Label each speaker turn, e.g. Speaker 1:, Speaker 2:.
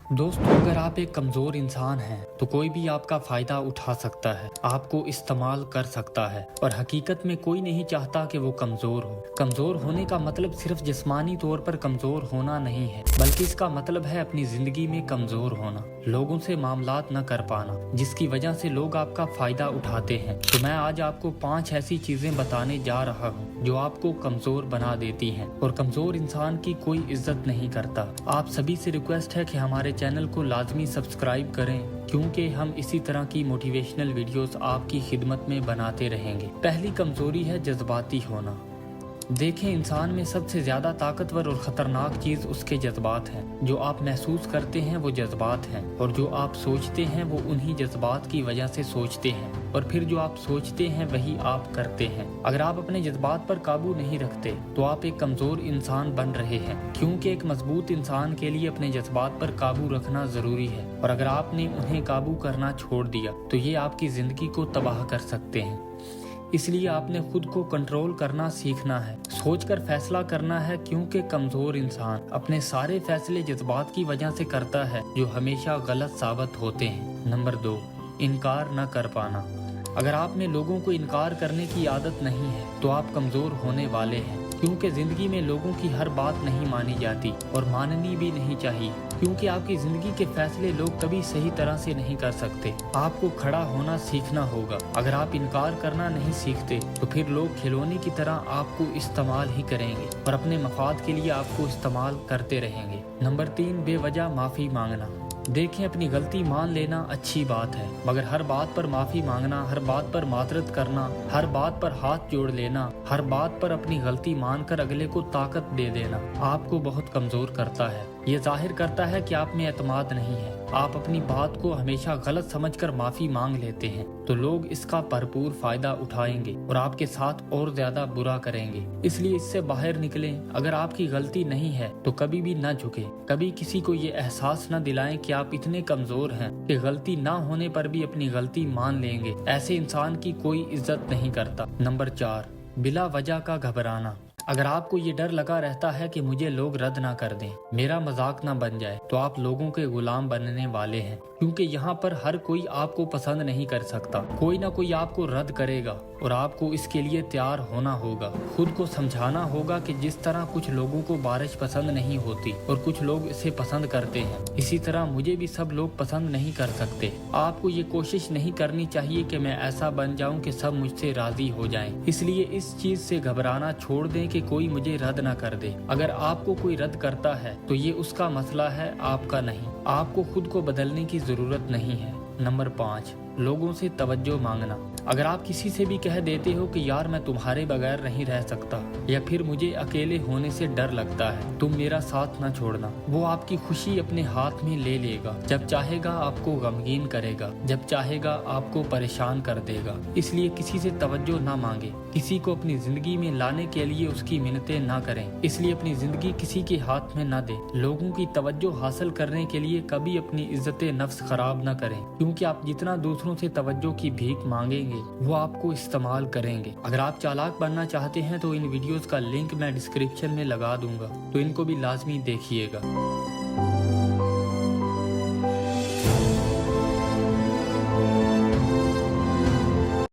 Speaker 1: दोस्तों, अगर आप एक कमज़ोर इंसान हैं तो कोई भी आपका फ़ायदा उठा सकता है, आपको इस्तेमाल कर सकता है और हकीकत में कोई नहीं चाहता कि वो कमज़ोर हो। कमज़ोर होने का मतलब सिर्फ जिस्मानी तौर पर कमज़ोर होना नहीं है, बल्कि इसका मतलब है अपनी ज़िंदगी में कमज़ोर होना, लोगों से मामलात न कर पाना, जिसकी वजह से लोग आपका फ़ायदा उठाते हैं। तो मैं आज आपको 5 ऐसी चीज़ें बताने जा रहा हूँ जो आपको कमज़ोर बना देती हैं और कमज़ोर इंसान की कोई इज्जत नहीं करता। आप सभी से रिक्वेस्ट है कि हमारे चैनल को लाजमी सब्सक्राइब करें, क्योंकि हम इसी तरह की मोटिवेशनल वीडियोस आपकी खिदमत में बनाते रहेंगे। पहली कमजोरी है जज्बाती होना। देखें, इंसान में सबसे ज्यादा ताकतवर और खतरनाक चीज उसके जज्बात हैं। जो आप महसूस करते हैं वो जज्बात हैं, और जो आप सोचते हैं वो उन्हीं जज्बात की वजह से सोचते हैं, और फिर जो आप सोचते हैं वही आप करते हैं। अगर आप अपने जज्बात पर काबू नहीं रखते तो आप एक कमजोर इंसान बन रहे हैं, क्योंकि एक मजबूत इंसान के लिए अपने जज्बात पर काबू रखना जरूरी है, और अगर आपने उन्हें काबू करना छोड़ दिया तो ये आपकी जिंदगी को तबाह कर सकते हैं। इसलिए आपने खुद को कंट्रोल करना सीखना है, सोचकर फैसला करना है, क्योंकि कमजोर इंसान अपने सारे फैसले जज्बात की वजह से करता है, जो हमेशा गलत साबित होते हैं। नंबर 2, इनकार न कर पाना। अगर आप में लोगों को इनकार करने की आदत नहीं है तो आप कमजोर होने वाले हैं, क्योंकि जिंदगी में लोगों की हर बात नहीं मानी जाती और माननी भी नहीं चाहिए, क्योंकि आपकी जिंदगी के फैसले लोग कभी सही तरह से नहीं कर सकते। आपको खड़ा होना सीखना होगा। अगर आप इनकार करना नहीं सीखते तो फिर लोग खिलौने की तरह आपको इस्तेमाल ही करेंगे और अपने मफाद के लिए आपको इस्तेमाल करते रहेंगे। नंबर 3, बेवजह माफी मांगना। देखें, अपनी गलती मान लेना अच्छी बात है, मगर हर बात पर माफी मांगना, हर बात पर मातरत करना, हर बात पर हाथ जोड़ लेना, हर बात पर अपनी गलती मानकर अगले को ताकत दे देना आपको बहुत कमजोर करता है। ये जाहिर करता है कि आप में एतमाद नहीं है। आप अपनी बात को हमेशा गलत समझकर माफी मांग लेते हैं तो लोग इसका भरपूर फायदा उठाएंगे और आपके साथ और ज्यादा बुरा करेंगे। इसलिए इससे बाहर निकलें। अगर आपकी गलती नहीं है तो कभी भी न झुके, कभी किसी को ये एहसास न दिलाएं कि आप इतने कमजोर हैं कि गलती ना होने पर भी अपनी गलती मान लेंगे। ऐसे इंसान की कोई इज्जत नहीं करता। नंबर 4, बिला वजह का घबराना। अगर आपको ये डर लगा रहता है कि मुझे लोग रद्द ना कर दें, मेरा मजाक ना बन जाए, तो आप लोगों के गुलाम बनने वाले हैं, क्योंकि यहाँ पर हर कोई आपको पसंद नहीं कर सकता। कोई ना कोई आपको रद्द करेगा और आपको इसके लिए तैयार होना होगा। खुद को समझाना होगा कि जिस तरह कुछ लोगों को बारिश पसंद नहीं होती और कुछ लोग इसे पसंद करते हैं, इसी तरह मुझे भी सब लोग पसंद नहीं कर सकते। आपको ये कोशिश नहीं करनी चाहिए कि मैं ऐसा बन जाऊं कि सब मुझसे राजी हो जाएं। इसलिए इस चीज से घबराना छोड़ दें कि कोई मुझे रद्द ना कर दे। अगर आपको कोई रद्द करता है तो ये उसका मसला है, आपका नहीं। आपको खुद को बदलने की जरूरत नहीं है। नंबर 5, लोगों से तवज्जो मांगना। अगर आप किसी से भी कह देते हो कि यार मैं तुम्हारे बगैर नहीं रह सकता, या फिर मुझे अकेले होने से डर लगता है, तुम मेरा साथ ना छोड़ना, वो आपकी खुशी अपने हाथ में ले लेगा। जब चाहेगा आपको गमगीन करेगा, जब चाहेगा आपको परेशान कर देगा। इसलिए किसी से तवज्जो ना मांगे, किसी को अपनी जिंदगी में लाने के लिए उसकी मिन्नतें ना करें। इसलिए अपनी जिंदगी किसी के हाथ में ना दे। लोगों की तवज्जो हासिल करने के लिए कभी अपनी इज्जत नफ्स खराब ना करें, क्योंकि आप जितना दूसरों से तवज्जो की भीख मांगेंगे वो आपको इस्तेमाल करेंगे। अगर आप चालाक बनना चाहते हैं तो इन वीडियोस का लिंक मैं डिस्क्रिप्शन में लगा दूंगा, तो इनको भी लाजमी देखिएगा।